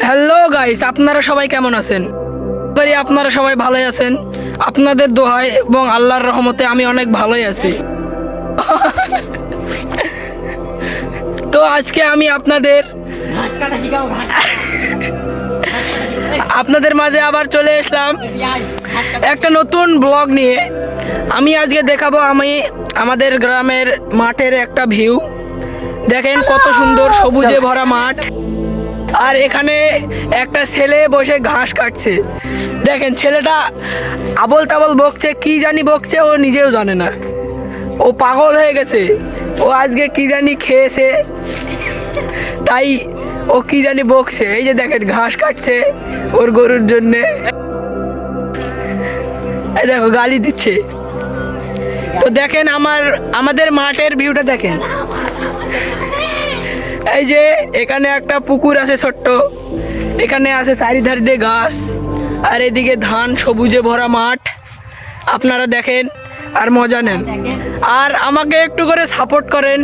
Hello guys, আপনারা সবাই কেমন আছেন? করি আপনারা সবাই ভালোই আছেন। আপনাদের দোহায় এবং আল্লাহর রহমতে আমি অনেক ভালোই আছি। তো আজকে আমি আপনাদের মাঝে আবার চলে আসলাম একটা নতুন ব্লগ নিয়ে। আমি আজকে দেখাবো আমাদের গ্রামের মাঠের একটা ভিউ। দেখেন কত সুন্দর সবুজে ভরা মাঠ, আর এখানে একটা ছেলে বসে ঘাস কাটছে। দেখেন ছেলেটা আবল তাবল বকছে, কি জানি বকছে, ও নিজেও জানে না। ও পাগল হয়ে গেছে, ও আজকে কি জানি খেয়েছে, তাই ও কি জানি বকছে। এই যে দেখেন ঘাস কাটছে ওর গরুর জন্যে। এই দেখো গালি দিচ্ছে। তো দেখেন আমাদের মাঠের ভিউটা দেখেন। এই যে এখানে একটা পুকুর আছে ছোট্ট, এখানে আছে চারিধার দিয়ে গাছ, আর এদিকে ধান, সবুজে ভরা মাঠ। আপনারা দেখেন আর মজা নেন, আর আমাকে একটু করে সাপোর্ট করেন।